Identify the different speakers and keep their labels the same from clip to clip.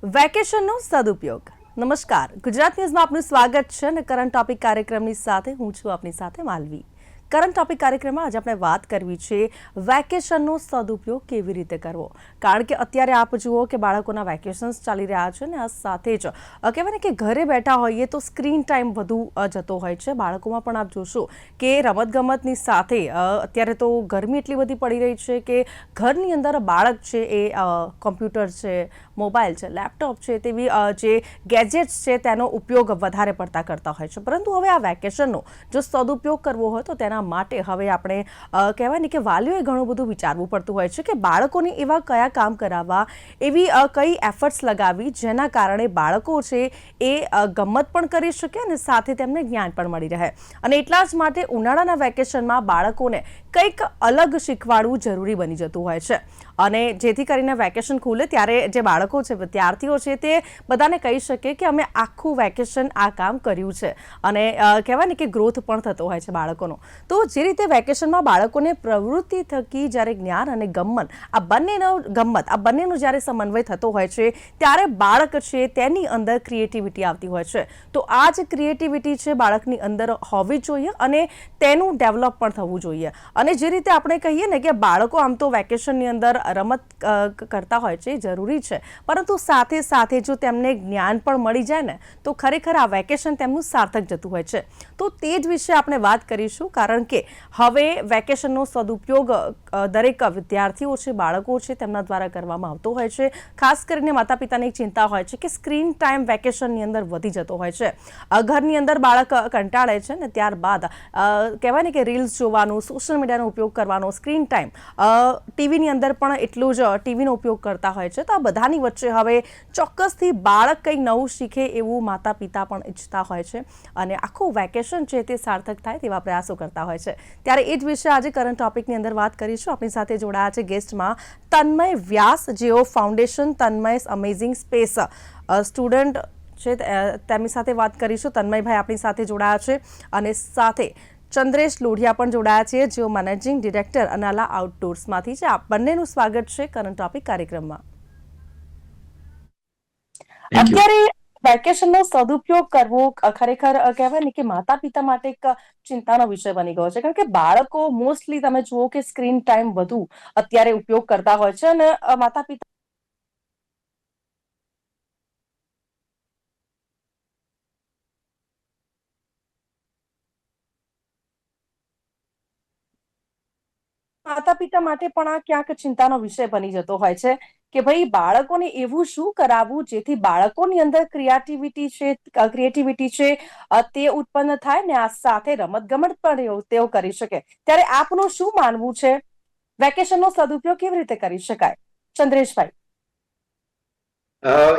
Speaker 1: વેકેશનનો સદુપયોગ. નમસ્કાર, ગુજરાત ન્યૂઝમાં આપનું સ્વાગત છે અને કરંટ ટોપિક કાર્યક્રમની સાથે હું છું આપની સાથે માલવી. કરંટ ટોપિક કાર્યક્રમમાં આજે આપણે વાત કરવી છે વેકેશનનો સદુપયોગ કેવી રીતે કરવો. કારણ કે અત્યારે આપ જુઓ કે બાળકોના વેકેશન્સ ચાલી રહ્યા છે ને આ સાથે જ કહેવાય ને કે ઘરે બેઠા હોઈએ તો સ્ક્રીન ટાઈમ વધુ જતો હોય છે. બાળકોમાં પણ આપ જોશો કે રમતગમતની સાથે અત્યારે તો ગરમી એટલી બધી પડી રહી છે કે ઘરની અંદર બાળક છે એ કોમ્પ્યુટર છે, મોબાઈલ છે, લેપટોપ છે તેવી જે ગેજેટ્સ છે તેનો ઉપયોગ વધારે પડતા કરતા હોય છે. પરંતુ હવે આ વેકેશનનો જો સદુપયોગ કરવો હોય તો તેના માટે હવે આપણે કહેવાય ને કે વાલીઓએ ઘણું બધું વિચારવું પડતું હોય છે કે બાળકોને એવા કયા કામ કરાવવા, એવી કઈ એફર્ટ્સ લગાવવી જેના કારણે બાળકો છે એ ગમત પણ કરી શકે અને સાથે તેમને જ્ઞાન પણ મળી રહે. અને એટલા જ માટે ઉનાળાના વેકેશનમાં બાળકોને કંઈક અલગ શીખવાડવું જરૂરી બની જતું હોય છે. અને જેથી કરીને વેકેશન ખુલે ત્યારે જે બાળકો છે, વિદ્યાર્થીઓ છે તે બધાને કહી શકે કે અમે આખું વેકેશન આ કામ કર્યું છે અને કહેવાય ને કે ગ્રોથ પણ થતો હોય છે બાળકોનો. તો જે રીતે વેકેશનમાં બાળકોને પ્રવૃત્તિ થકી જ્યારે જ્ઞાન અને આ બંનેનો જ્યારે સમન્વય થતો હોય છે ત્યારે બાળક છે તેની અંદર ક્રિએટિવિટી આવતી હોય છે. તો આ જ ક્રિએટિવિટી છે બાળકની અંદર હોવી જોઈએ અને તેનું ડેવલપ પણ થવું જોઈએ. અને જે રીતે આપણે કહીએ ને કે બાળકો આમ તો વેકેશનની અંદર રમત કરતા હોય છે, જરૂરી છે, પરંતુ સાથે સાથે જો તેમને જ્ઞાન પણ મળી જાય ને તો ખરેખર આ વેકેશન તેમનું સાર્થક જતું હોય છે. તો તે જ વિશે આપણે વાત કરીશું કારણ કે હવે વેકેશનનો સદુપયોગ દરેક વિદ્યાર્થીઓ છે, બાળકો છે તેમના દ્વારા કરવામાં આવતો હોય છે. ખાસ કરીને માતા પિતાની એક ચિંતા હોય છે કે સ્ક્રીન ટાઈમ વેકેશનની અંદર વધી જતો હોય છે. ઘરની અંદર બાળક કંટાળે છે ને ત્યારબાદ કહેવાય ને કે રીલ્સ જોવાનું, સોશિયલ મીડિયાનો ઉપયોગ કરવાનો, સ્ક્રીન ટાઈમ, ટીવીની અંદર પણ એટલું જ ટીવીનો ઉપયોગ કરતા હોય છે. તો આ બધાની વચ્ચે હવે ચોક્કસથી બાળક કંઈક નવું શીખે એવું માતા પિતા પણ ઈચ્છતા હોય છે અને આખું વેકેશન છે તે સાર્થક થાય તેવા પ્રયાસો કરતા હોય છે. ત્યારે એ જ વિશે આજે કરંટ ટોપિકની અંદર વાત કરીશું. આપણી સાથે જોડાયા છે ગેસ્ટમાં તન્મય વ્યાસ, જેઓ ફાઉન્ડેશન તન્મય અમેઝિંગ સ્પેસ સ્ટુડન્ટ છે, તેમની સાથે વાત કરીશું. તન્મયભાઈ આપણી સાથે જોડાયા છે અને સાથે ચંદ્રેશ લોઢિયા પણ જોડાયા છે, જેઓ મેનેજિંગ ડિરેક્ટર અનાલા આઉટડોર્સમાંથી છે. આપ બંનેનું સ્વાગત છે કરંટ ટોપિક કાર્યક્રમમાં. અત્યારે વેકેશનનો સદુપયોગ કરવો ખરેખર કહેવાય ને કે માતા પિતા માટે એક ચિંતાનો વિષય બની ગયો છે. કારણ કે બાળકો મોસ્ટલી તમે જુઓ કે સ્ક્રીન ટાઈમ વધુ અત્યારે ઉપયોગ કરતા હોય છે અને માતા પિતા માટે પણ આ ક્યાંક ચિંતાનો વિષય બની જતો હોય છે કે ભાઈ બાળકોને એવું શું કરાવવું જેથી બાળકોની અંદર ક્રિએટિવિટી છે તે ઉત્પન્ન થાય ને આ સાથે રમતગમત પણ તેઓ કરી શકે. ત્યારે આપનું શું માનવું છે, વેકેશનનો સદુપયોગ કેવી રીતે કરી શકાય? ચંદ્રેશભાઈ.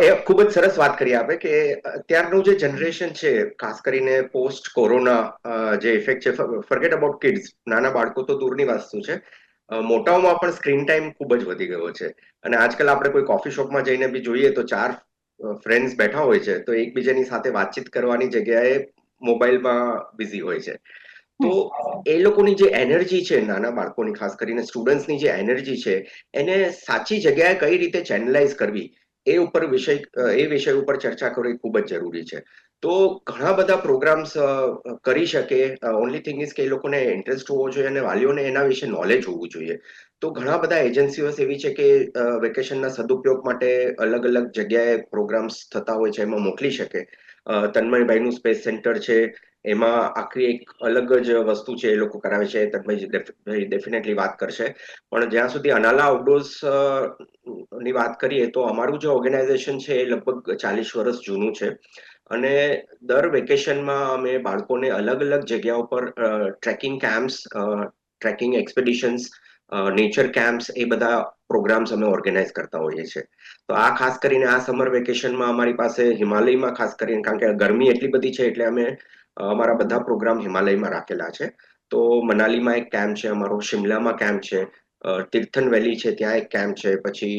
Speaker 2: એ ખૂબ જ સરસ વાત કરી આપે કે અત્યારનું જે જનરેશન છે, ખાસ કરીને પોસ્ટ કોરોના જે ઇફેક્ટ છે, ફર્ગેટ અબાઉટ કિડ્સ, નાના બાળકો તો દૂરની વસ્તુ છે, મોટાઓમાં પણ સ્ક્રીન ટાઈમ ખૂબ જ વધી ગયો છે. અને આજકાલ આપણે કોઈ કોફી શોપમાં જઈને બી જોઈએ તો 4 ફ્રેન્ડ્સ બેઠા હોય છે તો એકબીજાની સાથે વાતચીત કરવાની જગ્યાએ મોબાઈલમાં બિઝી હોય છે. તો એ લોકોની જે એનર્જી છે, નાના બાળકોની, ખાસ કરીને સ્ટુડન્ટ્સની જે એનર્જી છે, એને સાચી જગ્યાએ કઈ રીતે ચેનલાઇઝ કરવી એ વિષય ઉપર ચર્ચા કરવી ખૂબ જ જરૂરી છે. તો ઘણા બધા પ્રોગ્રામ્સ કરી શકે. ઓનલી થિંગ ઇઝ કે એ લોકોને ઇન્ટરેસ્ટ હોવો જોઈએ અને વાલીઓને એના વિશે નોલેજ હોવું જોઈએ. તો ઘણા બધા એજન્સીઓ એવી છે કે વેકેશનના સદુપયોગ માટે અલગ અલગ જગ્યાએ પ્રોગ્રામ્સ થતા હોય છે, એમાં મોકલી શકે. તન્મયભાઈનું સ્પેસ સેન્ટર છે, એમાં આખી એક અલગ જ વસ્તુ છે, એ લોકો કરાવે છે. તન્મય ડેફિનેટલી વાત કરશે. પણ જ્યાં સુધી અનાલા આઉટડોર્સ ની વાત કરીએ તો અમારું જે ઓર્ગેનાઇઝેશન છે એ લગભગ 40 વર્ષ જૂનું છે અને દર વેકેશનમાં અમે બાળકોને અલગ અલગ જગ્યાઓ પર trekking camps, trekking expeditions, nature camps, એ બધા પ્રોગ્રામ્સ અમે ઓર્ગેનાઇઝ કરતા હોઈએ છીએ. તો આ ખાસ કરીને આ સમર વેકેશનમાં અમારી પાસે હિમાલયમાં, ખાસ કરીને કારણ કે ગરમી એટલી બધી છે એટલે અમે અમારા બધા પ્રોગ્રામ હિમાલયમાં રાખેલા છે. તો મનાલીમાં એક કેમ્પ છે અમારો, શિમલામાં કેમ્પ છે, તીર્થન વેલી છે ત્યાં એક કેમ્પ છે, પછી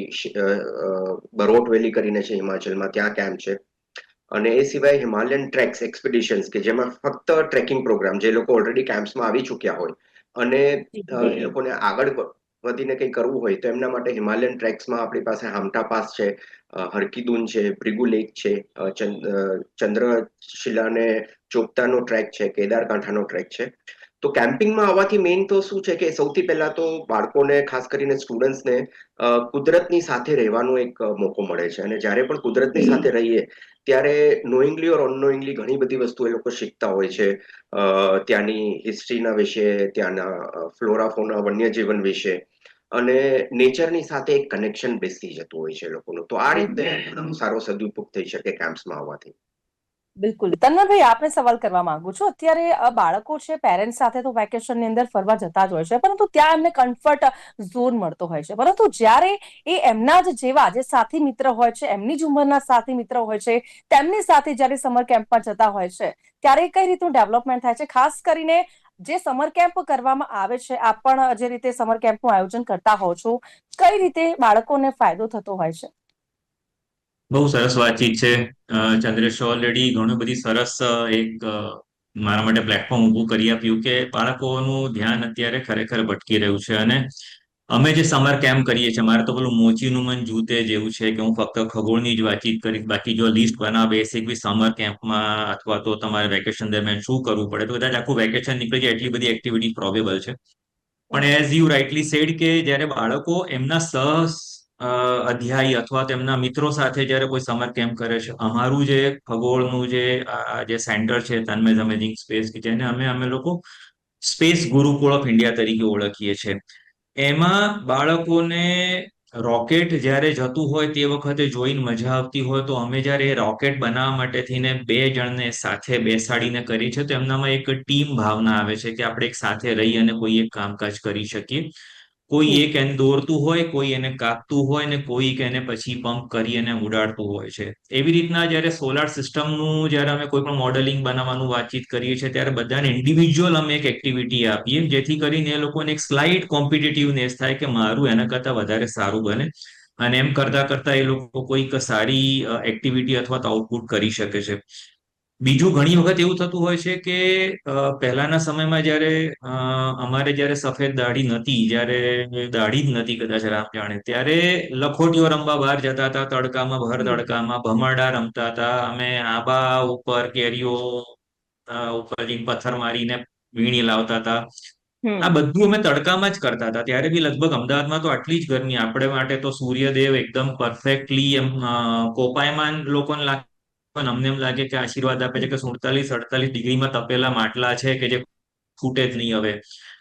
Speaker 2: બરોટ વેલી કરીને છે હિમાચલમાં, ત્યાં કેમ્પ છે. અને એ સિવાય હિમાલયન ટ્રેક્સ એક્સપિડિશન્સ કે જેમાં ફક્ત ટ્રેકિંગ પ્રોગ્રામ, જે લોકો ઓલરેડી કેમ્પ્સમાં આવી ચૂક્યા હોય અને એ લોકોને આગળ વધીને કંઈ કરવું હોય તો એમના માટે હિમાલયન ટ્રેક્સમાં આપણી પાસે હામટા પાસ છે, હરકીદુન છે, ભૃગુ લેક છે, ચંદ્રશિલાને ચોકતાનો ટ્રેક છે, કેદારકાંઠાનો ટ્રેક છે. તો કેમ્પિંગમાં આવવાથી મેઇન તો શું છે કે સૌથી પહેલા તો બાળકોને, ખાસ કરીને સ્ટુડન્ટ્સને, કુદરતની સાથે રહેવાનો એક મોકો મળે છે. અને જ્યારે પણ કુદરતની સાથે રહીએ ત્યારે નોઈંગલી ઓર અનનોઈંગલી ઘણી બધી વસ્તુ એ લોકો શીખતા હોય છે. ત્યાંની હિસ્ટ્રીના વિશે, ત્યાંના ફ્લોરા ફોના, વન્યજીવન વિશે, અને નેચરની સાથે એક કનેક્શન બેસી જતું હોય છે લોકોનું. તો આ રીતે
Speaker 1: બિલકુલ.
Speaker 2: સારો સદુપયોગ થઈ શકે કેમ્પ્સમાં આવવાથી.
Speaker 1: બિલકુલ. તન્મયભાઈ, આપને સવાલ કરવા માંગુ છું. અત્યારે બાળકો છે, પેરેન્ટ્સ સાથે તો વેકેશનની અંદર ફરવા જતા જ હોય છે, પરંતુ ત્યાં એમને કમ્ફર્ટ ઝોન મળતો હોય છે. પરંતુ જ્યારે એ એમના જ જેવા જે સાથી મિત્ર હોય છે, એમની જ ઉંમરના સાથી મિત્ર હોય છે, તેમની સાથે જ્યારે સમર કેમ્પમાં જતા હોય છે, ત્યારે કઈ રીતનું ડેવલપમેન્ટ થાય છે? ખાસ કરીને જે સમર કેમ્પ કરવામાં આવે છે, આપ પણ જે રીતે સમર કેમ્પનું આયોજન કરતા હોવ છો, કઈ રીતે બાળકોને ફાયદો થતો હોય છે?
Speaker 3: બહુ સરસ વાતચીત છે. ચંદ્રેશ ઓલરેડી ઘણું બધી સરસ એક મારા માટે પ્લેટફોર્મ ઊભું કરી આપ્યું કે બાળકોનું ધ્યાન અત્યારે ખરેખર ભટકી રહ્યું છે. અને અમે જે સમર કેમ્પ કરીએ છીએ, મારે તો પેલું મોચીનું મન જૂતે જેવું છે કે હું ફક્ત ખગોળની જ વાતચીત કરીશ. બાકી જો લિસ્ટ બનાવે બેસિક બી સમર કેમ્પમાં અથવા તો તમારે વેકેશન દરમિયાન શું કરવું પડે, તો કદાચ આખું વેકેશન નીકળી જાય એટલી બધી એક્ટિવિટી પ્રોબેબલ છે. પણ એઝ યુ રાઇટલી સેડ કે જ્યારે બાળકો એમના અધ્યાયી અથવા તેમના મિત્રો સાથે જ્યારે કોઈ સમર કેમ્પ કરે છે, અમારું જે ખગોળનું જે સેન્ટર છે, તન્મય અમેઝિંગ સ્પેસ, કે જેને અમે લોકો સ્પેસ ગુરુકુળ ઓફ ઇન્ડિયા તરીકે ઓળખીએ છીએ, એમાં બાળકોને રોકેટ જ્યારે જતું હોય તે વખતે જોઈને મજા આવતી હોય, તો અમે જ્યારે એ રોકેટ બનાવવા માટે થઈને 2 જણને સાથે બેસાડીને કરી છે, તો એમનામાં એક ટીમ ભાવના આવે છે કે આપણે એક સાથે રહી અને કોઈ એક કામકાજ કરી શકીએ. કોઈ એક એને દોરતું હોય, કોઈ એને કાપતું હોય, ને કોઈ એને પછી પંપ કરી અને ઉડાડતું હોય છે. એવી રીતના જ્યારે સોલાર સિસ્ટમનું જ્યારે અમે કોઈ પણ મોડેલિંગ બનાવવાનું વાતચીત કરીએ છીએ, ત્યારે બધાને ઇન્ડિવિજ્યુઅલ અમે એક એક્ટિવિટી આપીએ, જેથી કરીને એ લોકોને એક સ્લાઇટ કોમ્પિટિટિવનેસ થાય કે મારું એના કરતાં વધારે સારું બને. અને એમ કરતા કરતા એ લોકો કોઈક સારી એક્ટિવિટી અથવા તો આઉટપુટ કરી શકે છે. બીજું ઘણી વખત એવું થતું હોય છે કે પહેલાના સમયમાં અમારે જ્યારે સફેદ દાઢી નહોતી, જ્યારે દાઢી જ નથી કદાચ રામ જાણે, ત્યારે લખોટીઓ રમવા બહાર જતા હતા, તડકામાં, ભર તડકામાં ભમરડા રમતા હતા. અમે આંબા ઉપર કેરીઓ ઉપર પથ્થર મારીને વીણી લાવતા હતા. આ
Speaker 1: હમ.
Speaker 3: બધું અમે તડકામાં જ કરતા હતા. ત્યારે બી લગભગ અમદાવાદમાં તો આટલી જ ગરમી, આપણે માટે તો સૂર્યદેવ એકદમ પરફેક્ટલી એમ કોપાયમાન લોકોને લાગે, પણ અમને એમ લાગે કે આશીર્વાદ આપે છે કે 47-48 ડિગ્રીમાં તપેલા માટલા છે કે જે ફૂટે જ નહીં હવે.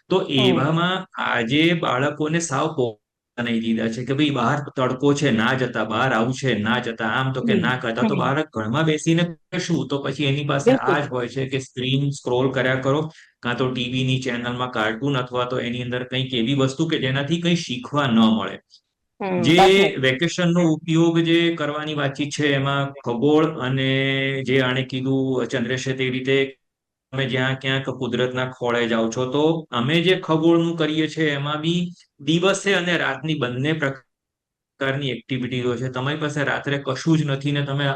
Speaker 3: તો
Speaker 1: હમ.
Speaker 3: એવામાં આજે બાળકોને સાવ બનાવી દીધા છે કે ભાઈ બહાર તડકો છે, ના જતા, બહાર આવું છે, ના જતા, આમ તો કે
Speaker 1: હમ.
Speaker 3: ના કરતા. તો
Speaker 1: હમ.
Speaker 3: બાળક ઘરમાં બેસીને શું, તો પછી એની પાસે આ
Speaker 1: બિલકુલ.
Speaker 3: જ હોય છે કે સ્ક્રીન સ્ક્રોલ કર્યા કરો, કાં તો ટીવીની ચેનલમાં કાર્ટૂન, અથવા તો એની અંદર કંઈક એવી વસ્તુ કે જેનાથી કંઈ શીખવા ન મળે.
Speaker 1: હમ.
Speaker 3: જે
Speaker 1: ડેફિનેટલી.
Speaker 3: વેકેશનનો ઉપયોગ જે કરવાની વાતચીત છે, એમાં ખગોળ અને જે આણે કીધું ચંદ્રેશે તે રીતે તમે જ્યાં ક્યાંક કુદરતના ખોળે જાઓ છો, તો અમે જે ખગોળનું કરીએ છીએ એમાં બી દિવસે અને રાતની બંને પ્રકારની એક્ટિવિટીઓ છે. તમારી પાસે રાત્રે કશું જ નથી ને તમે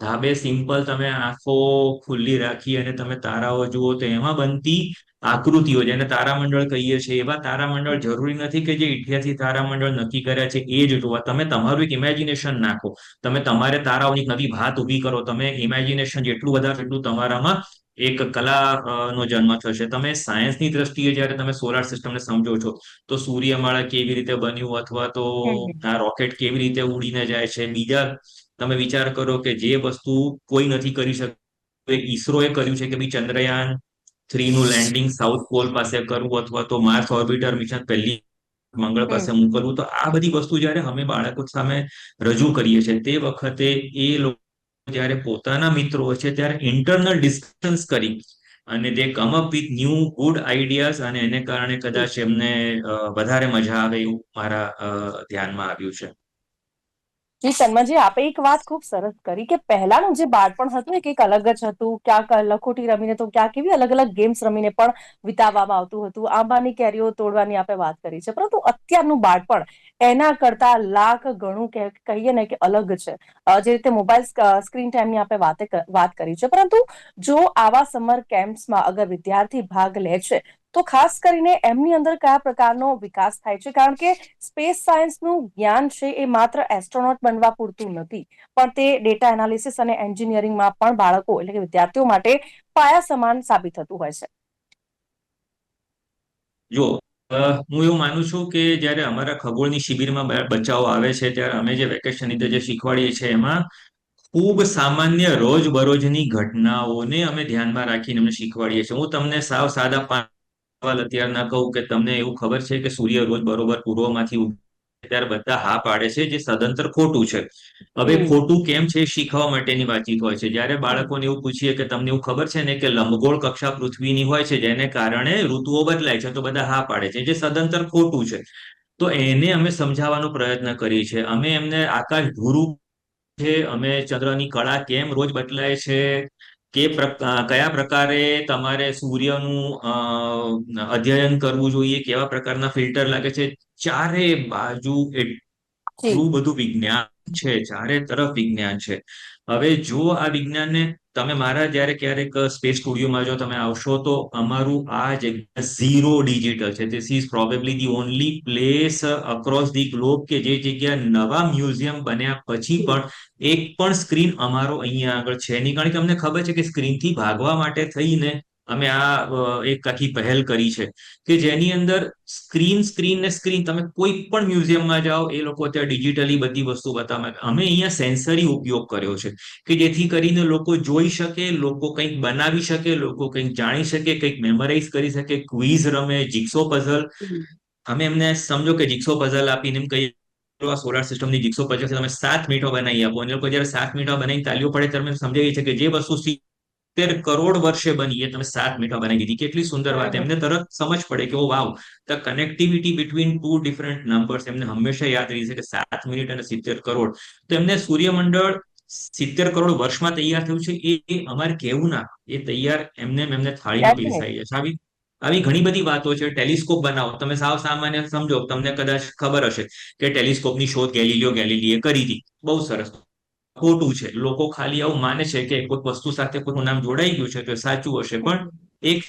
Speaker 3: ધાબે સિમ્પલ તમે આંખો ખુલ્લી રાખી અને તમે તારાઓ જુઓ, તો એમાં બનતી આકૃતિઓ, જેને તારામંડળ કહીએ છીએ, એવા તારામંડળ જરૂરી નથી કે જે 88 તારામંડળ નક્કી કર્યા છે એ જ જોવા. તમે તમારું એક ઇમેજિનેશન નાખો, તમે તમારે તારાઓની નવી ભાત ઉભી કરો, તમે ઇમેજિનેશન જેટલું વધારે એટલું તમારામાં એક કલા નો જન્મ થશે. તમે સાયન્સની દ્રષ્ટિએ જ્યારે તમે સોલાર સિસ્ટમને સમજો છો, તો સૂર્યમાળા કેવી રીતે બન્યું, અથવા તો
Speaker 1: હમ.
Speaker 3: આ રોકેટ કેવી રીતે ઉડીને જાય છે. બીજા તમે વિચાર કરો કે જે વસ્તુ કોઈ નથી કરી શકતું, ઈસરો એ કર્યું છે કે ભાઈ ચંદ્રયાન 3 નું લેન્ડિંગ સાઉથ પોલ પાસે કરવું, અથવા તો માર્સ ઓર્બિટર મિશન પહેલી મંગળ પાસે
Speaker 1: હમ.
Speaker 3: મોકલવું. તો આ બધી વસ્તુ જ્યારે અમે બાળકો સામે રજૂ કરીએ છીએ, તે વખતે એ લોકો જ્યારે પોતાના મિત્રો હોય છે, ત્યારે ઇન્ટરનલ ડિસ્કશન્સ કરી અને they come up with new good ideas, અને એને કારણે કદાચ એમને વધારે મજા આવે એવું મારા ધ્યાનમાં આવ્યું છે.
Speaker 1: જી તન્મયજી, આપે એક વાત ખૂબ સરસ કરી કે પહેલાનું જે બાળપણ હતું એ કંઈક અલગ જ હતું. ક્યાંક લખોટી રમીને, તો ક્યાંક એવી અલગ અલગ ગેમ્સ રમીને પણ વિતાવવામાં આવતું હતું. આંબાની કેરીઓ તોડવાની આપણે વાત કરી છે, પરંતુ અત્યારનું બાળપણ એના કરતા લાખ ગણું કહીએ ને કે અલગ છે. જે રીતે મોબાઈલ સ્ક્રીન ટાઈમની આપણે વાત કરી છે, પરંતુ જો આવા સમર કેમ્પ્સમાં અગર વિદ્યાર્થી ભાગ લે છે, તો ખાસ કરીને એમની અંદર કયા પ્રકારનો વિકાસ થાય છે? કારણ કે સ્પેસ સાયન્સનું જ્ઞાન છે એ માત્ર એસ્ટ્રોનોટ બનવા પૂરતું નથી, પણ તે ડેટા એનાલિસિસ અને એન્જિનિયરિંગમાં પણ બાળકો એટલે કે વિદ્યાર્થીઓ માટે પાયા સમાન સાબિત થતું હોય છે.
Speaker 3: જો હું એવું માનું છું કે જ્યારે અમારા ખગોળની શિબિરમાં બચ્ચાઓ આવે છે ત્યારે અમે જે વેકેશન રીતે જે શીખવાડીએ છીએ એમાં ખૂબ સામાન્ય રોજબરોજની ઘટનાઓને અમે ધ્યાનમાં રાખીને અમને શીખવાડીએ છીએ. હું તમને સાવ સાદા સવાલ અત્યારના કહું કે તમને એવું ખબર છે કે સૂર્ય રોજ બરોબર પૂર્વમાંથી ઉગે છે? ત્યારે બધા હા પાડે છે, જે સદંતર ખોટું છે. હવે
Speaker 1: હમ,
Speaker 3: ખોટું કેમ છે એ શીખવા માટેની વાતચીત હોય છે. જ્યારે
Speaker 1: હમ,
Speaker 3: બાળકોને એવું પૂછીએ કે તમને એવું ખબર છે ને કે લંબગોળ કક્ષા પૃથ્વીની હોય છે જેને કારણે ઋતુઓ બદલાય છે, તો બધા હા પાડે છે, જે સદંતર ખોટું છે. તો એને અમે સમજાવવાનો પ્રયત્ન કરીએ છીએ. અમે એમને આકાશ ભૂરું છે, અમે ચંદ્રની કળા કેમ રોજ બદલાય છે, કયા પ્રકારે તમારે સૂર્યનું અધ્યયન કરવું જોઈએ, કેવા પ્રકારના ફિલ્ટર લાગે છે, ચારે બાજુ
Speaker 1: જી.
Speaker 3: એટલું બધું વિજ્ઞાન છે, ચારે તરફ વિજ્ઞાન છે. હવે જો આ વિજ્ઞાનને તમે મારા જ્યારે ક્યારેક સ્પેસ સ્ટુડિયોમાં જો તમે આવશો તો અમારું આ જગ્યા ઝીરો ડિજિટલ છે. This is probably the only place across the globe કે જે જગ્યા નવા મ્યુઝિયમ બન્યા પછી પણ એક પણ સ્ક્રીન અમારો અહીંયા આગળ છે નહીં. કારણ કે અમને ખબર છે કે સ્ક્રીનથી ભાગવા માટે થઈને અમે આ એક આખી પહેલ કરી છે કે જેની અંદર સ્ક્રીન ને સ્ક્રીન, તમે કોઈ પણ મ્યુઝિયમમાં જાઓ એ લોકો અત્યારે ડિજિટલી બધી વસ્તુ બતાવે. અમે અહીંયા સેન્સરી ઉપયોગ કર્યો છે કે જેથી કરીને લોકો જોઈ શકે, લોકો કંઈક બનાવી શકે, લોકો કંઈક જાણી શકે, કંઈક મેમરાઇઝ કરી શકે, ક્વિઝ રમે, જિક્સો પઝલ. અમે એમને સમજો કે જિક્સો પઝલ આપીને એમ કહીએ આ સોલાર સિસ્ટમની જિક્સો પઝલ છે, તમે 7 મિનિટમાં બનાવી આપો. અને લોકો જયારે 7 મિનિટમાં બનાવીને તાલીઓ પડે ત્યારે અમે સમજાવીએ છીએ કે જે વસ્તુ 70 કરોડ વર્ષે બની એ તમે 7 મિનિટમાં બનાવી દીધી. કેટલી સુંદર વાત! એમને તરત સમજ પડે કે oh wow, the connectivity between two different numbers એમને હંમેશા યાદ રહી છે કે 7 મિનિટ અને 70 કરોડ. તો એમને સૂર્યમંડળ 70 કરોડ વર્ષમાં તૈયાર થયું છે એ અમારે કેવું ના, એ તૈયાર એમને થાળીમાં પીરસાઈ જાય છે. આવી આવી ઘણી બધી વાતો છે. ટેલિસ્કોપ બનાવો, તમે સાવ સામાન્ય સમજો, તમને કદાચ ખબર હશે કે ટેલિસ્કોપની શોધ ગેલિલિયો ગેલિલીએ કરી હતી. બહુ સરસ. ખોટું છે. લોકો ખાલી આવું માને છે કે કોઈ વસ્તુ સાથે કોઈનું નામ જોડાઈ ગયું છે તો એ સાચું હશે, પણ એક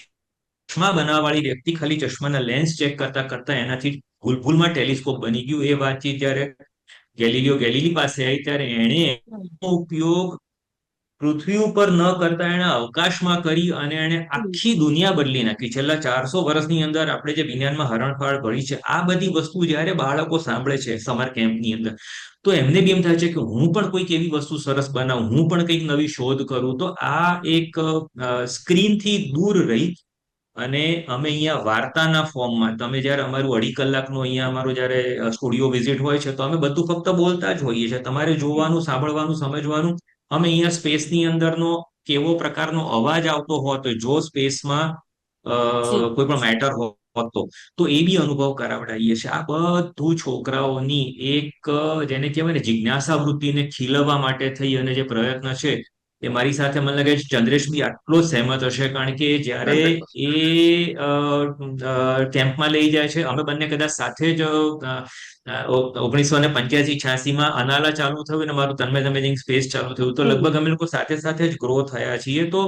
Speaker 3: ચશ્મા બનાવવા વાળી વ્યક્તિ ખાલી ચશ્માના લેન્સ ચેક કરતા કરતા એનાથી ભૂલભૂલમાં ટેલિસ્કોપ બની ગયું. એ વાતચીત જયારે ગેલિલિયો ગેલિલી પાસે આવી ત્યારે એણે એનો ઉપયોગ પૃથ્વી ઉપર ન કરતા એણે અવકાશમાં કરી અને એણે આખી દુનિયા બદલી નાખી. છેલ્લા 400 વર્ષની અંદર આપણે જે વિજ્ઞાનમાં હરણફાળ ભળી છે, આ બધી વસ્તુ જયારે બાળકો સાંભળે છે સમર કેમ્પની અંદર, તો એમને બી એમ થાય છે કે હું પણ કોઈક એવી વસ્તુ સરસ બનાવું, હું પણ કંઈક નવી શોધ કરું. તો આ એક સ્ક્રીનથી દૂર રહી અને અમે અહીંયા વાર્તાના ફોર્મમાં, તમે જયારે અમારું 2.5 કલાકનું અહીંયા અમારું જયારે સ્ટુડિયો વિઝિટ હોય છે તો અમે બધું ફક્ત બોલતા જ હોઈએ છીએ. તમારે જોવાનું, સાંભળવાનું, સમજવાનું. અમે અહીંયા સ્પેસની અંદરનો કેવો પ્રકારનો અવાજ આવતો હોત, જો સ્પેસમાં
Speaker 1: જી.
Speaker 3: કોઈ પણ મેટર હોતો, તો એ બી અનુભવ કરાવડાવીએ છીએ. આ બધું છોકરાઓની એક જેને કહેવાય ને જિજ્ઞાસા વૃત્તિને ખીલવવા માટે થઈ અને જે પ્રયત્ન છે એ મારી સાથે મને લાગે છે ચંદ્રેશ બી આટલો જ સહેમત હશે. કારણ કે જ્યારે
Speaker 2: 100%.
Speaker 3: એ કેમ્પમાં લઈ જાય છે, અમે બંને કદાચ સાથે જ 1985-86માં અનાલા ચાલુ થયું અને મારું તન્મય અમેઝિંગ સ્પેસ ચાલુ થયું, તો લગભગ અમે લોકો સાથે સાથે જ ગ્રો થયા છીએ. તો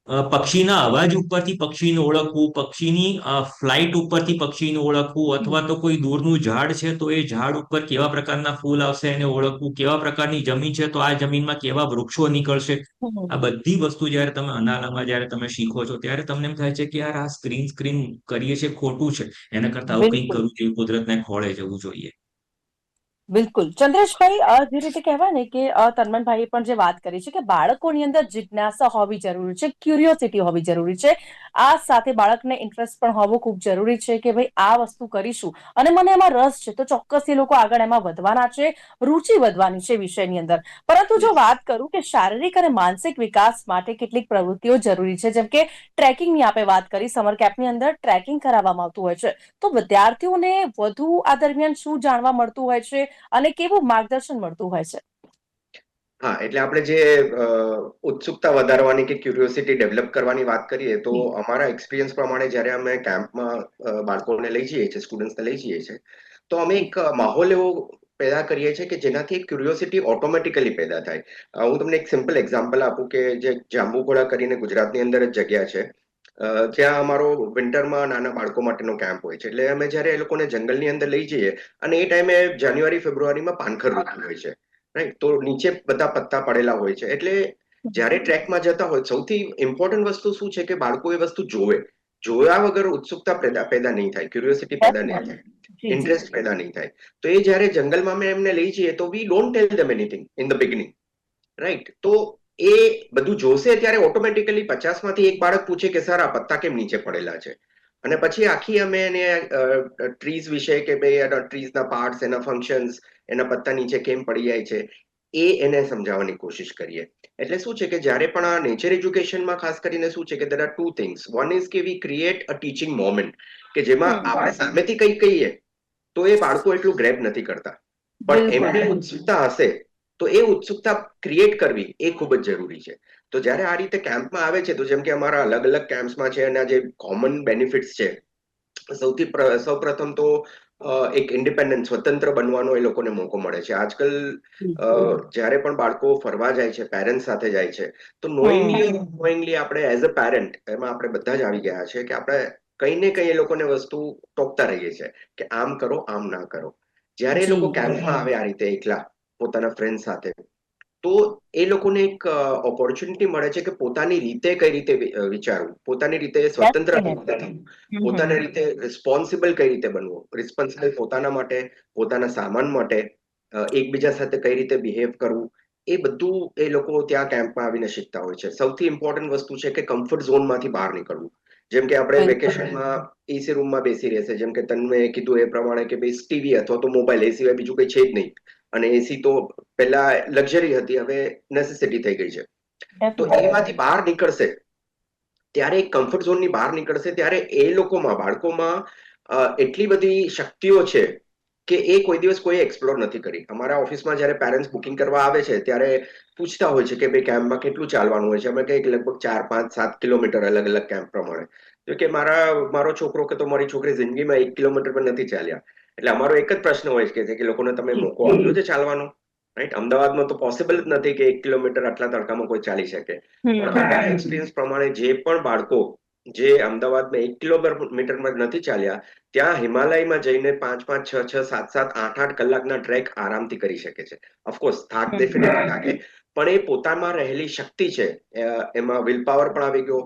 Speaker 3: પક્ષીના અવાજ ઉપરથી પક્ષીને ઓળખવું, પક્ષીની ફ્લાઇટ ઉપરથી પક્ષીને ઓળખવું, અથવા તો કોઈ દૂરનું ઝાડ છે તો એ ઝાડ ઉપર કેવા પ્રકારના ફૂલ આવશે એને ઓળખવું, કેવા પ્રકારની જમીન છે તો આ જમીનમાં કેવા વૃક્ષો નીકળશે. આ બધી વસ્તુ જયારે તમે અનાલામાં જયારે તમે શીખો છો ત્યારે તમને એમ થાય છે કે યાર આ સ્ક્રીન સ્ક્રીન કરીએ છીએ ખોટું છે, એના કરતા આવું કંઈક
Speaker 1: બિલકુલ.
Speaker 3: કરવું જોઈએ, કુદરતને ખોળે જવું જોઈએ.
Speaker 1: બિલકુલ. ચંદ્રેશભાઈ, જે રીતે કહેવાય ને કે તન્મનભાઈએ પણ જે વાત કરી છે કે બાળકોની અંદર જિજ્ઞાસા હોવી જરૂરી છે, ક્યુરિયોસિટી હોવી જરૂરી છે. આ સાથે બાળકને ઇન્ટરેસ્ટ પણ હોવો ખૂબ જરૂરી છે કે ભાઈ આ વસ્તુ કરીશું અને મને એમાં રસ છે તો ચોક્કસ એ લોકો આગળ એમાં વધવાના છે, રુચિ વધવાની છે વિષયની અંદર. પરંતુ જો
Speaker 3: યસ.
Speaker 1: વાત કરું કે શારીરિક અને માનસિક વિકાસ માટે કેટલીક પ્રવૃત્તિઓ જરૂરી છે, જેમ કે ટ્રેકિંગની આપણે વાત કરી, સમર કેમ્પની અંદર ટ્રેકિંગ કરાવવામાં આવતું હોય છે, તો વિદ્યાર્થીઓને વધુ આ દરમિયાન શું જાણવા મળતું હોય છે અને કેવું માર્ગદર્શન મળતું હોય છે?
Speaker 2: હા, એટલે આપણે જે ઉત્સુકતા વધારવાની કે ક્યુરિયોસિટી ડેવલપ કરવાની વાત કરીએ તો
Speaker 1: જી.
Speaker 2: અમારા એક્સપિરિયન્સ પ્રમાણે જ્યારે અમે કેમ્પમાં બાળકોને લઈ જઈએ છીએ, સ્ટુડન્ટ્સને લઈ જઈએ છીએ, તો અમે એક માહોલ એવો પેદા કરીએ છીએ કે જેનાથી ક્યુરિયોસિટી ઓટોમેટિકલી પેદા થાય. હું તમને એક સિમ્પલ એક્ઝામ્પલ આપું કે જે જાંબુઘોડા કરીને ગુજરાતની અંદર જ જગ્યા છે. જ્યાં અમારો વિન્ટરમાં નાના બાળકો માટેનો કેમ્પ હોય છે. એટલે અમે જ્યારે એ લોકોને જંગલની અંદર લઈ જઈએ, અને એ ટાઈમે જાન્યુઆરી ફેબ્રુઆરીમાં પાનખર ઋતુ હોય છે, રાઈટ? તો નીચે બધા પત્તા પડેલા હોય છે. એટલે જ્યારે ટ્રેકમાં જતા હોય, સૌથી ઇમ્પોર્ટન્ટ વસ્તુ શું છે કે બાળકો એ વસ્તુ જોયા વગર ઉત્સુકતા પેદા નહીં થાય, ક્યુરિયોસિટી પેદા નહીં થાય,
Speaker 1: જી જી
Speaker 2: ઇન્ટરેસ્ટ પેદા નહીં થાય. તો એ જ્યારે જંગલમાં અમે એમને લઈ જઈએ તો we don't tell them anything in the beginning, right? તો એ બધું જોશે ત્યારે ઓટોમેટિકલી 50માંથી એક બાળક પૂછે કે સર આ પત્તા કેમ નીચે પડેલા છે? અને પછી આખી અમે એને ટ્રીઝ વિશે કે ભાઈ એના ટ્રીઝના પાર્ટ્સ, એના ફંક્શન્સ, એના પત્તા નીચે કેમ પડી જાય છે, એ એને સમજાવવાની કોશિશ કરીએ. એટલે શું છે કે જ્યારે પણ આ નેચર એજ્યુકેશનમાં ખાસ કરીને શું છે કે there are two things. One is કે we create a teaching moment કે જેમાં આપણે સામેથી કંઈ કહીએ તો એ બાળકો એટલું ગ્રેબ નથી કરતા, પણ એમની ઉત્સુકતા હશે તો એ ઉત્સુકતા ક્રિએટ કરવી એ ખૂબ જ જરૂરી છે. તો જ્યારે આ રીતે કેમ્પમાં આવે છે, તો જેમ કે અમારા અલગ અલગ કેમ્પ્સમાં છે, અને જે કોમન બેનિફિટ્સ છે, સૌપ્રથમ તો એક ઇન્ડિપેન્ડન્ટ સ્વતંત્ર બનવાનો એ લોકોને મોકો મળે છે. આજકાલ જ્યારે પણ બાળકો ફરવા જાય છે, પેરેન્ટ્સ સાથે જાય છે, તો નોઈંગલી આપણે એઝ અ પેરેન્ટ એમાં આપણે બધા જ આવી ગયા છે કે આપણે કંઈ ને કંઈ એ લોકોને વસ્તુ ટોકતા રહીએ છીએ કે આમ કરો, આમ ના કરો. જ્યારે એ લોકો કેમ્પમાં આવે આ રીતે એકલા પોતાના ફ્રેન્ડ સાથે, તો એ લોકોને એક ઓપોર્ચ્યુનિટી મળે છે કે પોતાની રીતે કઈ રીતે વિચારવું, પોતાની રીતે સ્વતંત્ર કઈ રીતે થવું, પોતાની રીતે રિસ્પોન્સિબલ કઈ રીતે બનવું, રિસ્પોન્સિબલ પોતાના માટે, પોતાના સામાન માટે, એકબીજા સાથે કઈ રીતે બિહેવ કરવું, એ બધું એ લોકો ત્યાં કેમ્પમાં આવીને શીખતા હોય છે. સૌથી ઇમ્પોર્ટન્ટ વસ્તુ છે કે કમ્ફર્ટ ઝોનમાંથી બહાર નીકળવું. જેમ કે આપણે વેકેશનમાં એસી રૂમમાં બેસી રહેશે, જેમ કે તમે કીધું એ પ્રમાણે કે ભાઈ ટીવી અથવા તો મોબાઈલ, એ સિવાય બીજું કઈ છે જ નહીં. અને એસી તો પહેલા લક્ઝરી હતી, હવે નેસેસિટી થઈ ગઈ છે. તો એમાંથી બહાર નીકળશે ત્યારે કમ્ફર્ટ ઝોનની બહાર નીકળશે ત્યારે એ લોકોમાં, બાળકોમાં એટલી બધી શક્તિઓ છે કે એ કોઈ દિવસ કોઈ એક્સપ્લોર નથી કરી. અમારા ઓફિસમાં જ્યારે પેરેન્ટ્સ બુકિંગ કરવા આવે છે ત્યારે પૂછતા હોય છે કે ભાઈ કેમ્પમાં કેટલું ચાલવાનું હોય છે. અમે કંઈક લગભગ 4, 5, 7 કિલોમીટર અલગ અલગ કેમ્પ પ્રમાણે. જો કે મારો છોકરો કે તો મારી છોકરી જિંદગીમાં 1 કિલોમીટર પણ નથી ચાલ્યા. એટલે અમારો એક જ પ્રશ્ન હોય છે કે લોકોને તમે મોકો આપ્યો છે ચાલવાનો, રાઈટ? અમદાવાદમાં તો પોસિબલ જ નથી કે 1 કિલોમીટર આટલા તડકામાં કોઈ ચાલી શકે. પણ અમારા એક્સપિરિયન્સ પ્રમાણે જે પણ બાળકો જે અમદાવાદમાં 1 કિલોમીટરમાં નથી ચાલ્યા, ત્યાં હિમાલયમાં જઈને 5, 5, 6, 6, 7, 7, 8, 8 કલાકના ટ્રેક આરામથી કરી શકે છે. ઓફકોર્સ થાક ડેફિનેટલી લાગે, પણ એ પોતામાં રહેલી શક્તિ છે, એમાં વિલ પાવર પણ આવી ગયો,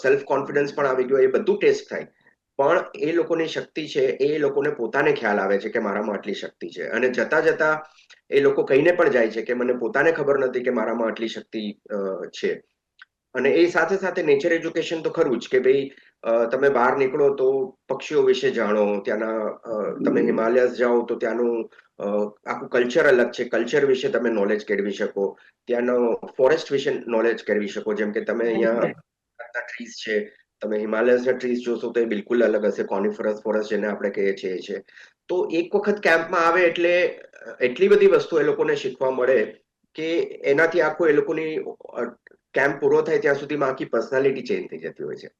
Speaker 2: સેલ્ફ કોન્ફિડન્સ પણ આવી ગયો, એ બધું ટેસ્ટ થાય. પણ એ લોકોની શક્તિ છે, એ લોકોને પોતાને ખ્યાલ આવે છે કે મારામાં આટલી શક્તિ છે, અને જતા જતા એ લોકો કહીને પણ જાય છે કે મને પોતાને ખબર નથી કે મારામાં આટલી શક્તિ છે. અને એ સાથે સાથે નેચર એજ્યુકેશન તો ખરું જ કે ભાઈ તમે બહાર નીકળો તો પક્ષીઓ વિશે જાણો, ત્યાંના તમે હિમાલયસ જાઓ તો ત્યાંનું આખું કલ્ચર અલગ છે, કલ્ચર વિશે તમે નોલેજ કેળવી શકો, ત્યાંનો ફોરેસ્ટ વિશે નોલેજ કેળવી શકો. જેમ કે તમે અહીંયા ટ્રીઝ છે, તમે હિમાલયસના ટ્રીઝ જોશો તો એ બિલકુલ અલગ હશે, કોનિફરસ ફોરેસ્ટ જેને આપણે કહીએ છીએ. તો એક વખત કેમ્પમાં આવે એટલે એટલી બધી વસ્તુ એ લોકોને શીખવા મળે કે એનાથી આખું એ લોકોની કેમ્પ પૂરો થાય ત્યાં સુધીમાં આખી પર્સનાલિટી ચેન્જ થઈ જતી હોય છે.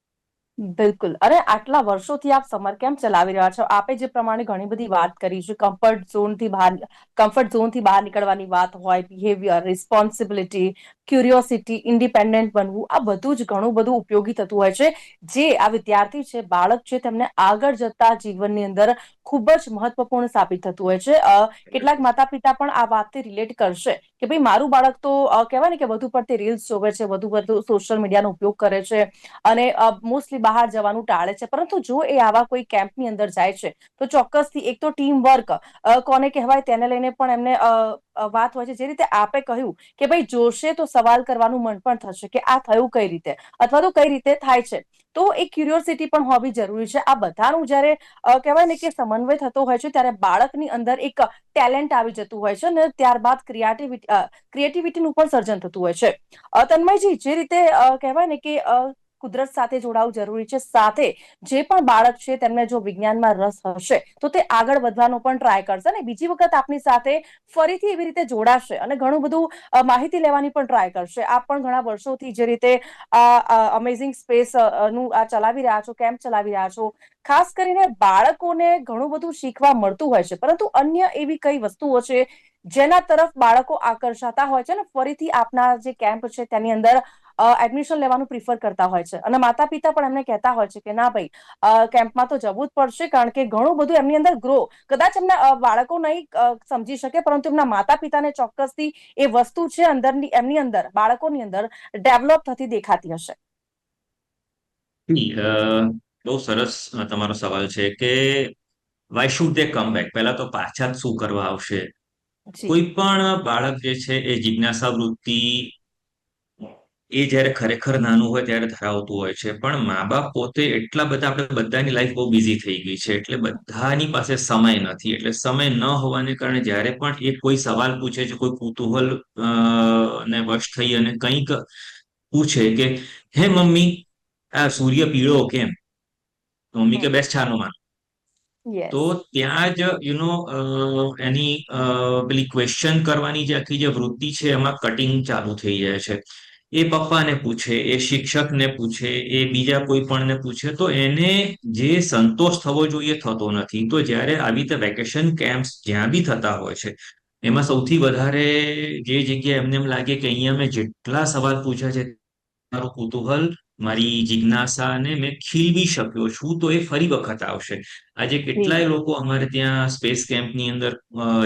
Speaker 1: બિલકુલ. અને આટલા વર્ષોથી આપ સમર કેમ્પ ચલાવી રહ્યા છો, આપે જે પ્રમાણે ઘણી બધી વાત કરી છે, કમ્ફર્ટ ઝોનથી બહાર નીકળવાની વાત હોય, બિહેવિયર, રિસ્પોન્સિબિલિટી, ક્યુરિયોસિટી, ઇન્ડિપેન્ડન્ટ બનવું, આ બધું જ ઘણું બધું ઉપયોગી થતું હોય છે, જે આ વિદ્યાર્થી છે, બાળક છે, તેમને આગળ જતા જીવનની અંદર ખૂબ જ મહત્વપૂર્ણ સાબિત થતું હોય છે. કેટલાક માતા પિતા પણ આ વાતથી રિલેટ કરશે કે ભાઈ મારું બાળક તો કહેવાય ને કે વધુ પડતી રીલ્સ જોવે છે, વધુ સોશિયલ મીડિયાનો ઉપયોગ કરે છે, અને મોસ્ટલી બહાર જવાનું ટાળે છે. પરંતુ જો એ આવા કોઈ કેમ્પની અંદર જાય છે તો ચોક્કસથી એક તો ટીમ વર્ક કોને કહેવાય તેને લઈને પણ એમને વાત હોય છે. જે રીતે આપે કહ્યું કે ભાઈ જોશે તો સવાલ કરવાનું મન પણ થશે કે આ થયું કઈ રીતે, અથવા તો કઈ રીતે થાય છે. તો એ ક્યુરિયોસિટી પણ હોવી જરૂરી છે. આ બધાનું જયારે કહેવાય ને કે સમન્વય થતો હોય છે ત્યારે બાળકની અંદર એક ટેલેન્ટ આવી જતું હોય છે, અને ત્યારબાદ ક્રિએટિવિટીનું પણ સર્જન થતું હોય છે. તન્મયજી, જે રીતે કહેવાય ને કે કુદરત સાથે જોડાવું જરૂરી છે, સાથે જે પણ બાળક છે તેમને જો વિજ્ઞાનમાં રસ હશે તો તે આગળ વધવાનો પણ ટ્રાય કરશે, અને બીજી વખત આપની સાથે ફરીથી એવી રીતે જોડાશે અને ઘણું બધું માહિતી લેવાની પણ ટ્રાય કરશે. આપ પણ ઘણા વર્ષોથી જે રીતે અમેઝિંગ સ્પેસ નું આ ચલાવી રહ્યા છો, કેમ્પ ચલાવી રહ્યા છો, ખાસ કરીને બાળકોને ઘણું બધું શીખવા મળતું હોય છે, પરંતુ અન્ય એવી કઈ વસ્તુઓ છે જેના તરફ બાળકો આકર્ષાતા હોય છે ને ફરીથી આપના જે કેમ્પ છે તેની અંદર એડમિશન લેવાનું પ્રિફર કરતા હોય છે અને માતા પિતા પણ એમને કહેતા હોય છે કે ના ભાઈ કેમ્પમાં તો જવું જ પડશે, કારણ કે ઘણું બધું એમની અંદર ગ્રો, કદાચ એમના બાળકો નહીં સમજી શકે પરંતુ એમના માતા પિતાને ચોક્કસથી એ વસ્તુ છે અંદરની, એમની અંદર, બાળકોની અંદર ડેવલપ થતી દેખાતી હશે.
Speaker 3: બહુ સરસ તમારો સવાલ છે કે why should they come back, પહેલા તો પાછા જ શું કરવા આવશે.
Speaker 1: જી.
Speaker 3: કોઈ પણ બાળક જે છે એ જિજ્ઞાસા વૃત્તિ એ જ્યારે ખરેખર નાનું હોય ત્યારે ધરાવતું હોય છે, પણ મા બાપ પોતે એટલા બધા, આપણે બધાની લાઈફ બહુ બિઝી થઈ ગઈ છે એટલે બધાની પાસે સમય નથી, એટલે સમય ન હોવાને કારણે જ્યારે પણ એ કોઈ સવાલ પૂછે છે, કોઈ કુતૂહલ ને વશ થઈ અને કંઈક પૂછે કે હે મમ્મી આ સૂર્ય પીળો કેમ, તો મમ્મી કે બેસ છાનો માનો. તો
Speaker 1: યસ.
Speaker 3: ત્યાં જ એની પેલી ક્વેશ્ચન કરવાની જે આખી જે વૃત્તિ છે એમાં કટિંગ ચાલુ થઈ જાય છે. એ પપ્પાને પૂછે, એ શિક્ષકને પૂછે, એ બીજા કોઈ પણને પૂછે, તો એને જે સંતોષ થવો જોઈએ થતો નથી. તો જ્યારે આવી રીતે વેકેશન કેમ્પ્સ જ્યાં બી થતા હોય છે એમાં સૌથી વધારે જે જગ્યાએ એમને એમ લાગે કે અહીંયા મેં જેટલા સવાલ પૂછ્યા છે, મારું કુતૂહલ, મારી જિજ્ઞાસાને મેં ખીલવી શક્યો છું, તો એ ફરી વખત આવશે. આજે કેટલાય લોકો અમારે ત્યાં સ્પેસ કેમ્પની અંદર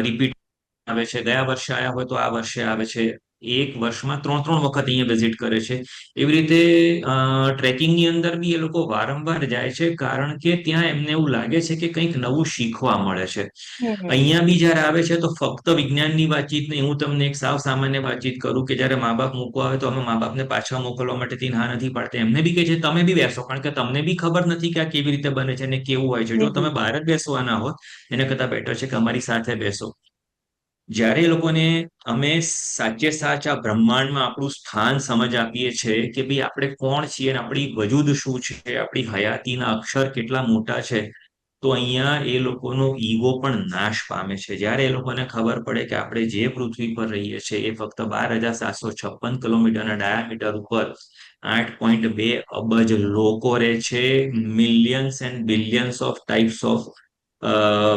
Speaker 3: રિપીટ આવે છે, ગયા વર્ષે આવ્યા હોય તો આ વર્ષે આવે છે, એક વર્ષમાં 3 વખત અહીંયા વિઝિટ કરે છે. એવી રીતે ટ્રેકિંગની અંદર બી એ લોકો વારંવાર જાય છે, કારણ કે ત્યાં એમને એવું લાગે છે કે કંઈક નવું શીખવા મળે છે. અહીંયા બી જયારે આવે છે તો ફક્ત વિજ્ઞાનની વાતચીત નહીં, હું તમને એક સાવ સામાન્ય વાતચીત કરું કે જયારે મા બાપ મૂકવા આવે તો અમે મા બાપને પાછા મોકલવા માટેથી ના નથી પાડતા, એમને બી કહે છે તમે બી બેસો, કારણ કે તમને બી ખબર નથી કે આ કેવી રીતે બને છે અને કેવું હોય છે. જો તમે બહાર જ બેસવાના હોત એના કરતા બેટર છે કે અમારી સાથે બેસો. જ્યારે એ લોકોને અમે સાચે સાચા બ્રહ્માંડમાં આપણું સ્થાન સમજ આપીએ છીએ કે ભાઈ આપણે કોણ છીએ અને આપણી વજૂદ શું છે, આપણી હયાતીના અક્ષર કેટલા મોટા છે, તો અહીંયા એ લોકોનો ઈગો પણ નાશ પામે છે. જ્યારે એ લોકોને ખબર પડે કે આપણે જે પૃથ્વી પર રહીએ છીએ એ ફક્ત 12,756 કિલોમીટરના ડાયામીટર ઉપર 8.2 અબજ લોકો રહે છે, millions and billions of types of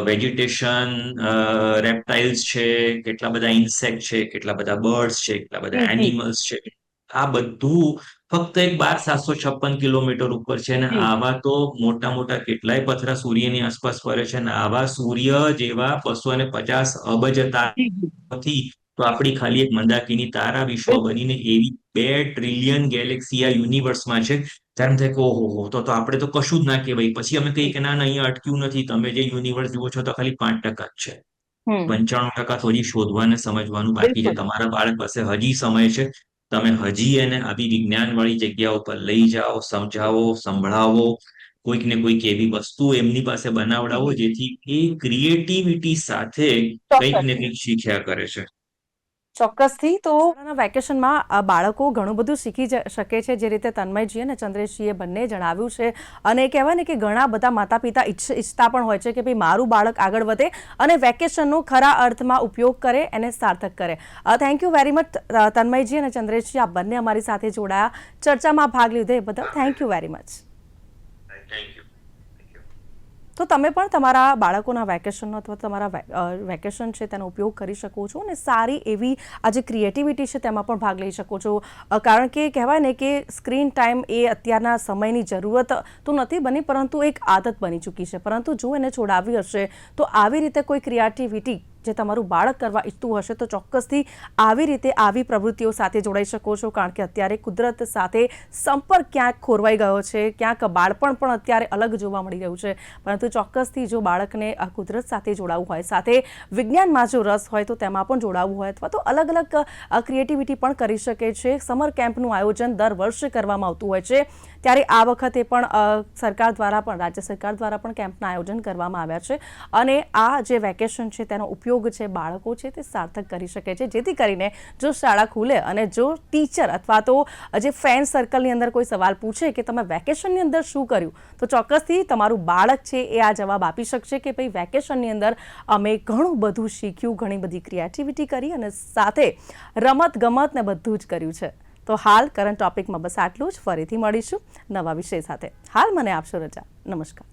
Speaker 3: vegetation, reptiles છે, કેટલા બધા ઇન્સેક્ટ છે, કેટલા બધા બર્ડ્સ છે, કેટલા બધા એનિમલ્સ છે, આ બધું ફક્ત એક 12,756 કિલોમીટર ઉપર છે. અને આવા તો મોટા મોટા કેટલાય પથરા સૂર્યની આસપાસ ફરે છે, અને આવા સૂર્ય જેવા 250 અબજ તારાથી તો આપણી ખાલી એક મંદાકીની તારા વિશ્વ બનીને એવી 2 ટ્રિલિયન ગેલેક્સી આ યુનિવર્સમાં છે. ત્યારે થાય કે ઓહો, તો આપણે તો કશું જ ના કહેવાય. પછી અમે કહીએ કે ના અહીંયા અટક્યું નથી, તમે જે યુનિવર્સ જુઓ છો તો ખાલી 5% જ છે, 95% તો હજી શોધવાને સમજવાનું બાકી છે. તમારા બાળક પાસે હજી સમય છે, તમે હજી એને આવી વિજ્ઞાન વાળી જગ્યા ઉપર લઈ જાઓ, સમજાવો, સંભળાવો, કોઈક ને કોઈક એવી વસ્તુ એમની પાસે બનાવડાવો જેથી એ ક્રિએટિવિટી સાથે કંઈક ને કંઈક શીખ્યા કરે છે.
Speaker 1: ચોક્કસથી. તો વેકેશનમાં બાળકો ઘણું બધું શીખી શકે છે, જે રીતે તન્મયજી અને ચંદ્રેશજીએ બંને જણાવ્યું છે. અને કહેવાય ને કે ઘણા બધા માતા પિતા ઈચ્છતા પણ હોય છે કે ભાઈ મારું બાળક આગળ વધે અને વેકેશનનો ખરા અર્થમાં ઉપયોગ કરે, એને સાર્થક કરે. થેન્ક યુ વેરી મચ તન્મયજી અને ચંદ્રેશજી, આ બંને અમારી સાથે જોડાયા, ચર્ચામાં ભાગ લીધો એ બદલ thank you very much.
Speaker 3: Thank you.
Speaker 1: તો તમે પણ તમારા બાળકોના વેકેશનનો અથવા તમારા વેકેશન છે તેનો ઉપયોગ કરી શકો છો અને સારી એવી આ જે ક્રિએટિવિટી છે તેમાં પણ ભાગ લઈ શકો છો. કારણ કે કહેવાય ને કે સ્ક્રીન ટાઈમ એ અત્યારના સમયની જરૂરત તો નથી બની, પરંતુ એક આદત બની ચૂકી છે. પરંતુ જો એને છોડાવી હશે તો આવી રીતે કોઈ ક્રિએટિવિટી જે તમારું બાળક કરવા ઈચ્છતું હશે તો ચોક્કસથી આવી રીતે આવી પ્રવૃત્તિઓ સાથે જોડાઈ શકો છો. કારણ કે અત્યારે કુદરત સાથે સંપર્ક ક્યાંક ખોરવાઈ ગયો છે, ક્યાંક બાળપણ પણ અત્યારે અલગ જોવા મળી રહ્યું છે. પરંતુ ચોક્કસથી જો બાળકને આ કુદરત સાથે જોડાવવું હોય, સાથે વિજ્ઞાનમાં જો રસ હોય તો તેમાં પણ જોડાવવું હોય, અથવા તો અલગ અલગ ક્રિએટિવિટી પણ કરી શકે છે. સમર કેમ્પનું આયોજન દર વર્ષે કરવામાં આવતું હોય છે, ત્યારે આ વખતે પણ સરકાર દ્વારા પણ, રાજ્ય સરકાર દ્વારા પણ કેમ્પના આયોજન કરવામાં આવ્યા છે. અને આ જે વેકેશન છે તેનો ઉપયોગ છે બાળકો છે તે સાર્થક કરી શકે છે, જેથી કરીને જો શાળા ખુલે અને જો ટીચર અથવા તો જે ફ્રેન્ડ સર્કલની અંદર કોઈ સવાલ પૂછે કે તમે વેકેશનની અંદર શું કર્યું, તો ચોક્કસથી તમારું બાળક છે એ આ જવાબ આપી શકશે કે ભાઈ વેકેશનની અંદર અમે ઘણું બધું શીખ્યું, ઘણી બધી ક્રિએટિવિટી કરી અને સાથે રમત ગમત ને બધું જ કર્યું છે. તો હાલ કરંટ ટોપિકમાં બસ આટલું જ. ફરીથી મળીશું નવા વિષય સાથે. હાલ મને આપશો રજા. નમસ્કાર.